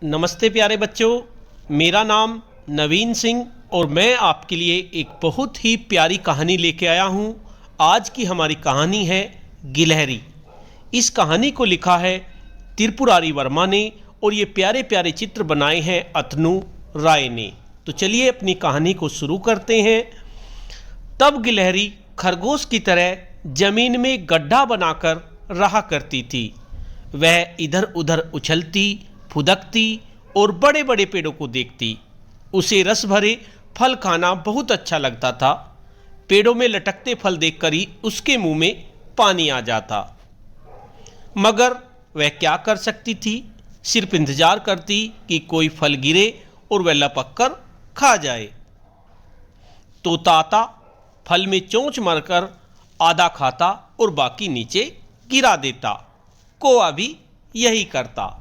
नमस्ते प्यारे बच्चों, मेरा नाम नवीन सिंह और मैं आपके लिए एक बहुत ही प्यारी कहानी लेके आया हूँ। आज की हमारी कहानी है गिलहरी। इस कहानी को लिखा है त्रिपुरारी वर्मा ने और ये प्यारे प्यारे चित्र बनाए हैं अतनु राय ने। तो चलिए अपनी कहानी को शुरू करते हैं। तब गिलहरी खरगोश की तरह जमीन में गड्ढा बनाकर रहा करती थी। वह इधर उधर उछलती फुदकती और बड़े बड़े पेड़ों को देखती। उसे रस भरे फल खाना बहुत अच्छा लगता था। पेड़ों में लटकते फल देखकर ही उसके मुंह में पानी आ जाता। मगर वह क्या कर सकती थी, सिर्फ इंतजार करती कि कोई फल गिरे और वह लपक कर खा जाए। तोता आता, फल में चोंच मारकर आधा खाता और बाकी नीचे गिरा देता। कौवा भी यही करता।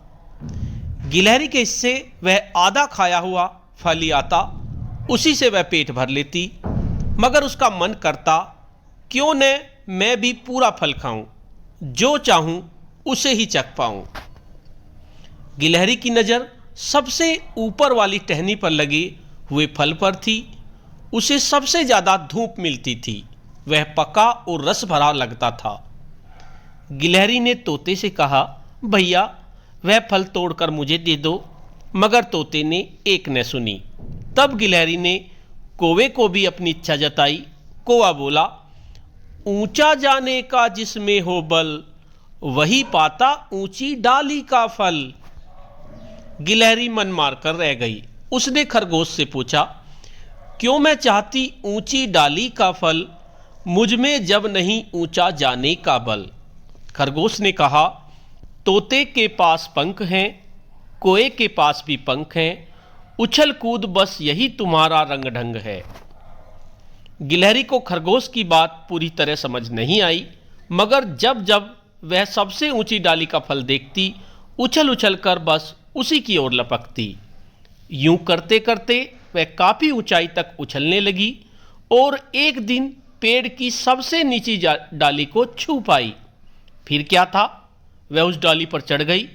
गिलहरी के हिस्से वह आधा खाया हुआ फल ही आता, उसी से वह पेट भर लेती। मगर उसका मन करता, क्यों न मैं भी पूरा फल खाऊं, जो चाहूं उसे ही चख पाऊं। गिलहरी की नज़र सबसे ऊपर वाली टहनी पर लगे हुए फल पर थी। उसे सबसे ज़्यादा धूप मिलती थी। वह पका और रस भरा लगता था। गिलहरी ने तोते से कहा, भैया वह फल तोड़कर मुझे दे दो। मगर तोते ने एक न सुनी। तब गिलहरी ने कौवे को भी अपनी इच्छा जताई। कौवा बोला, ऊंचा जाने का जिसमें हो बल, वही पाता ऊंची डाली का फल। गिलहरी मन मारकर रह गई। उसने खरगोश से पूछा, क्यों मैं चाहती ऊंची डाली का फल, मुझ में जब नहीं ऊंचा जाने का बल। खरगोश ने कहा, तोते के पास पंख हैं, कोए के पास भी पंख हैं, उछल कूद बस यही तुम्हारा रंग ढंग है। गिलहरी को खरगोश की बात पूरी तरह समझ नहीं आई। मगर जब जब वह सबसे ऊंची डाली का फल देखती, उछल उछल कर बस उसी की ओर लपकती। यूं करते करते वह काफ़ी ऊंचाई तक उछलने लगी और एक दिन पेड़ की सबसे नीची डाली को छू पाई। फिर क्या था, वह उस डाली पर चढ़ गई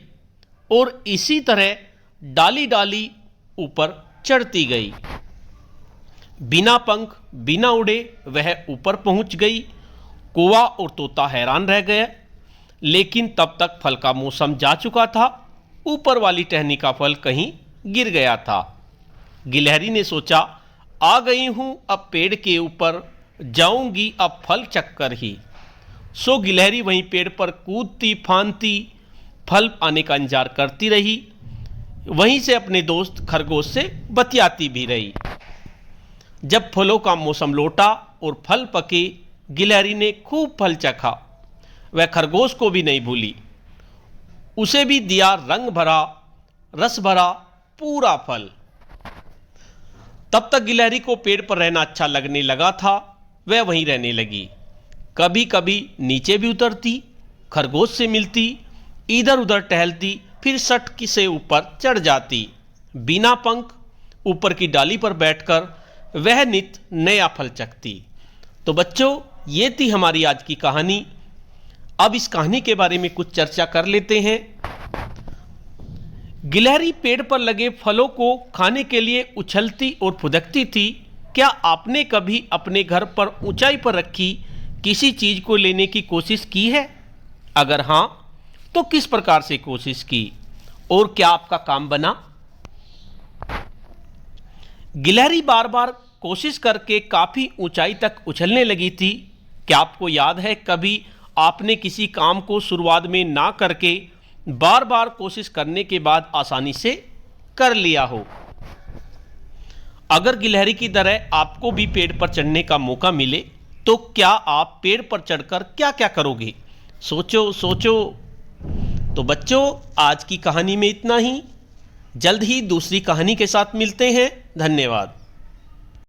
और इसी तरह डाली डाली ऊपर चढ़ती गई। बिना पंख बिना उड़े वह ऊपर पहुंच गई। कौवा और तोता हैरान रह गए। लेकिन तब तक फल का मौसम जा चुका था। ऊपर वाली टहनी का फल कहीं गिर गया था। गिलहरी ने सोचा, आ गई हूं अब पेड़ के ऊपर, जाऊंगी अब फल चखकर ही। सो गिलहरी वहीं पेड़ पर कूदती फांदती फल आने का इंतजार करती रही। वहीं से अपने दोस्त खरगोश से बतियाती भी रही। जब फलों का मौसम लौटा और फल पके, गिलहरी ने खूब फल चखा। वह खरगोश को भी नहीं भूली। उसे भी दिया रंग भरा रस भरा पूरा फल। तब तक गिलहरी को पेड़ पर रहना अच्छा लगने लगा था। वह वहीं रहने लगी। कभी कभी नीचे भी उतरती, खरगोश से मिलती, इधर उधर टहलती, फिर सट से ऊपर चढ़ जाती। बिना पंख ऊपर की डाली पर बैठकर वह नित नया फल चखती। तो बच्चों, ये थी हमारी आज की कहानी। अब इस कहानी के बारे में कुछ चर्चा कर लेते हैं। गिलहरी पेड़ पर लगे फलों को खाने के लिए उछलती और फुदकती थी। क्या आपने कभी अपने घर पर ऊंचाई पर रखी किसी चीज को लेने की कोशिश की है? अगर हां, तो किस प्रकार से कोशिश की और क्या आपका काम बना? गिलहरी बार बार कोशिश करके काफी ऊंचाई तक उछलने लगी थी। क्या आपको याद है कभी आपने किसी काम को शुरुआत में ना करके बार बार कोशिश करने के बाद आसानी से कर लिया हो? अगर गिलहरी की तरह आपको भी पेड़ पर चढ़ने का मौका मिले, तो क्या आप पेड़ पर चढ़कर क्या क्या करोगे? सोचो सोचो। तो बच्चों, आज की कहानी में इतना ही। जल्द ही दूसरी कहानी के साथ मिलते हैं। धन्यवाद।